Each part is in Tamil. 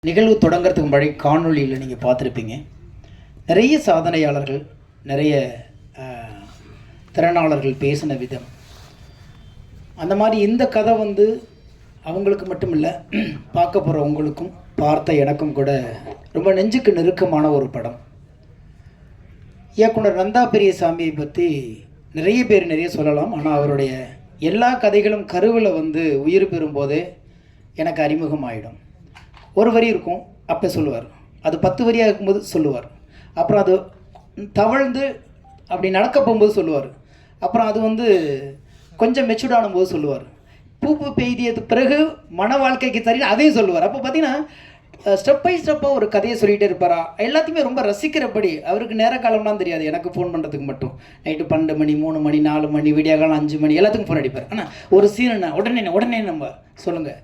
நிகழ்வு தொடங்கிறதுக்கு முன்னாடி காணொலியில் நீங்கள் பார்த்துருப்பீங்க. நிறைய சாதனையாளர்கள், நிறைய திறனாளர்கள் பேசின விதம், அந்த மாதிரி இந்த கதை அவங்களுக்கு மட்டும் இல்லை, பார்க்க போகிற உங்களுக்கும் பார்த்த எனக்கும் கூட ரொம்ப நெஞ்சுக்கு நெருக்கமான ஒரு படம். இயக்குனர் நந்தா பெரியசாமியை பற்றி நிறைய பேர் நிறைய சொல்லலாம். ஆனால் அவருடைய எல்லா கதைகளும் கருவில் உயிர் பெறும்போதே எனக்கு அறிமுகமாகிடும். ஒரு வரி இருக்கும், அப்போ சொல்லுவார். அது 10 வரியாக இருக்கும்போது சொல்லுவார். அப்புறம் அது தவழ்ந்து அப்படி நடக்க போகும்போது சொல்லுவார். அப்புறம் அது கொஞ்சம் மெச்சூர்ட் ஆனும்போது சொல்லுவார். பூப்பு பெய்தியது பிறகு மன வாழ்க்கைக்கு தரீங்க அதையும் சொல்லுவார். அப்போ பார்த்தீங்கன்னா ஸ்டெப் பை ஸ்டெப்பாக ஒரு கதையை சொல்லிகிட்டே இருப்பாரா. எல்லாத்தையுமே ரொம்ப ரசிக்கிறபடி. அவருக்கு நேர காலம்லாம் தெரியாது. எனக்கு ஃபோன் பண்ணுறதுக்கு மட்டும் நைட்டு 12 மணி, 3 மணி, 4 மணி, விடிய காலம் 5 மணி எல்லாத்துக்கும் ஃபோன் அடிப்பார். ஆனால் ஒரு சீன் என்ன உடனே நம்ம சொல்லுங்கள்,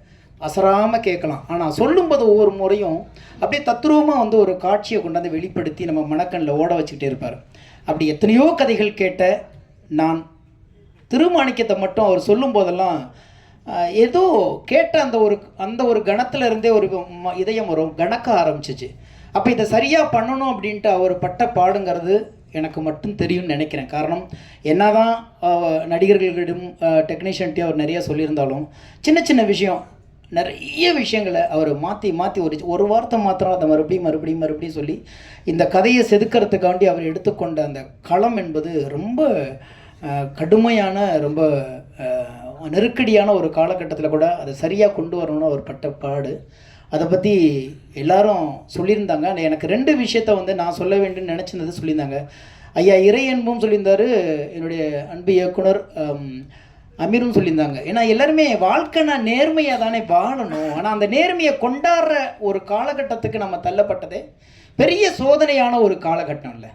அசராமல் கேட்கலாம். ஆனால் சொல்லும்போது ஒவ்வொரு முறையும் அப்படியே தத்ரூபமாக ஒரு காட்சியை கொண்டாந்து வெளிப்படுத்தி நம்ம மனக்கண்ணில் ஓட வச்சுக்கிட்டே இருப்பார். அப்படி எத்தனையோ கதைகள் கேட்ட நான் திருமாணிக்கத்தை மட்டும் அவர் சொல்லும் போதெல்லாம் ஏதோ கேட்ட அந்த ஒரு கணத்தில் இருந்தே ஒரு இதயம் வரும் கணக்க ஆரம்பிச்சிச்சு. அப்போ இதை சரியாக பண்ணணும் அப்படின்ட்டு அவர் பட்ட பாடுங்கிறது எனக்கு மட்டும் தெரியும்னு நினைக்கிறேன். காரணம் என்னதான் நடிகர்களிடம் டெக்னீஷியன்ட்டையும் அவர் நிறையா சொல்லியிருந்தாலும் சின்ன சின்ன விஷயம், நிறைய விஷயங்களை அவர் மாற்றி ஒரு வார்த்தை மாத்திரம் அதை மறுபடியும் சொல்லி இந்த கதையை செதுக்கிறதுக்காண்டி அவர் எடுத்துக்கொண்ட அந்த களம் என்பது ரொம்ப கடுமையான, ரொம்ப நெருக்கடியான ஒரு காலகட்டத்தில் கூட அதை சரியாக கொண்டு வரணும்னு அவர் பட்ட பாடு. அதை பற்றி எல்லாரும் சொல்லியிருந்தாங்க. எனக்கு 2 விஷயத்தை நான் சொல்ல வேண்டும்னு நினச்சிருந்தது சொல்லியிருந்தாங்க. ஐயா இறை அன்பும் சொல்லியிருந்தார், என்னுடைய அன்பு இயக்குனர் அமீரும் சொல்லியிருந்தாங்க. ஏன்னா எல்லாருமே வாழ்க்கைனா நேர்மையாக தானே வாழணும். ஆனால் அந்த நேர்மையை கொண்டாடுற ஒரு காலகட்டத்துக்கு நம்ம தள்ளப்பட்டதே பெரிய சோதனையான ஒரு காலகட்டம் இல்லை.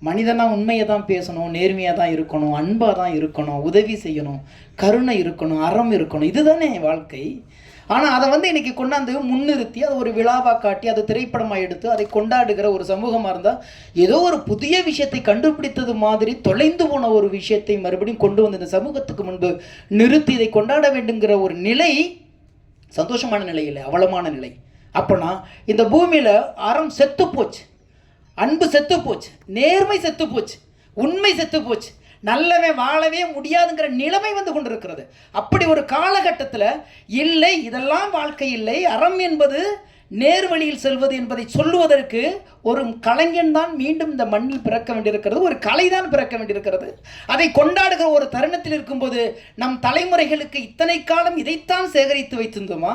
மனிதனாக உண்மையை தான் பேசணும், நேர்மையாக தான் இருக்கணும், அன்பாக தான் இருக்கணும், உதவி செய்யணும், கருணை இருக்கணும், அறம் இருக்கணும், இதுதானே வாழ்க்கை. ஆனால் அதை இன்றைக்கி கொண்டாந்து முன்னிறுத்தி அதை ஒரு விழாவாக காட்டி அதை திரைப்படமாக எடுத்து அதை கொண்டாடுகிற ஒரு சமூகமாக இருந்தால் ஏதோ ஒரு புதிய விஷயத்தை கண்டுபிடித்தது மாதிரி தொலைந்து போன ஒரு விஷயத்தை மறுபடியும் கொண்டு வந்து இந்த சமூகத்துக்கு முன்பு நிறுத்தி இதை கொண்டாட வேண்டுங்கிற ஒரு நிலை சந்தோஷமான நிலை இல்லை, அவலமான நிலை. அப்போனா இந்த பூமியில் அறம் செத்து போச்சு, அன்பு செத்து போச்சு, நேர்மை செத்து போச்சு, உண்மை செத்து போச்சு, நல்லவே வாழவே முடியாதுங்கிற நிலைமை கொண்டிருக்கிறது. அப்படி ஒரு காலகட்டத்தில் இல்லை, இதெல்லாம் வாழ்க்கை இல்லை, அறம் என்பது நேர்வழியில் செல்வது என்பதை சொல்லுவதற்கு ஒரு கலைஞன் தான் மீண்டும் இந்த மண்ணில் பிறக்க வேண்டியிருக்கிறது, ஒரு கலை தான் பிறக்க வேண்டியிருக்கிறது. அதை கொண்டாடுகிற ஒரு தருணத்தில் இருக்கும்போது நம் தலைமுறைகளுக்கு இத்தனை காலம் இதைத்தான் சேகரித்து வைத்திருந்தோமா?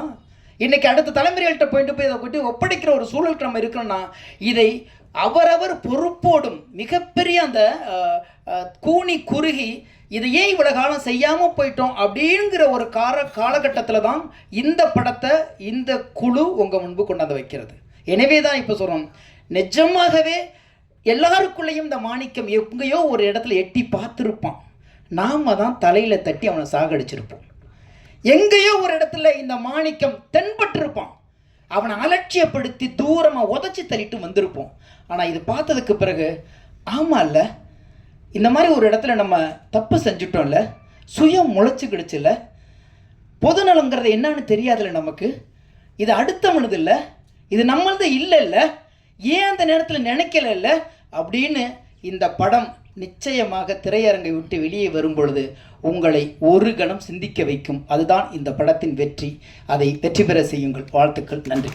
இன்னைக்கு அடுத்த தலைமுறைகள்கிட்ட போய் இதை ஒப்படைக்கிற ஒரு சூழலுக்கு நம்ம இருக்கிறோம்னா இதை அவரவர் பொறுப்போடும் மிகப்பெரிய அந்த கூனி குறுகி இதை ஏன் இவ்வளோ காலம் செய்யாமல் போயிட்டோம் அப்படிங்கிற ஒரு காலகட்டத்தில் தான் இந்த படத்தை இந்த குழு உங்கள் முன்பு கொண்டாந்து வைக்கிறது. எனவே தான் இப்போ சொல்கிறோம், நிஜமாகவே எல்லாருக்குள்ளேயும் இந்த மாணிக்கம் எங்கேயோ ஒரு இடத்துல எட்டி பார்த்துருப்பான். நாம் தான் தலையில் தட்டி அவனை சாகடிச்சிருப்போம். எங்கேயோ ஒரு இடத்துல இந்த மாணிக்கம் தென்பட்டிருப்பான், அவனை அலட்சியப்படுத்தி தூரமாக உதச்சி தள்ளிட்டு வந்திருப்போம். ஆனால் இது பார்த்ததுக்கு பிறகு ஆமாம் இல்லை, இந்த மாதிரி ஒரு இடத்துல நம்ம தப்பு செஞ்சுட்டோம்ல, சுயம் முளைச்சிக்கிடுச்சுல்ல, பொதுநலங்கிறது என்னன்னு தெரியாதுல்ல நமக்கு, இது அடுத்தவனது இல்லை, இது நம்மளது இல்லை, ஏன் அந்த நேரத்தில் நினைக்கல இல்லை அப்படின்னு இந்த படம் நிச்சயமாக திரையரங்கை விட்டு வெளியே வரும் பொழுது உங்களை ஒரு கணம் சிந்திக்க வைக்கும். அதுதான் இந்த படத்தின் வெற்றி. அதை வெற்றி பெற செய்யுங்கள். வாழ்த்துக்கள். நன்றி.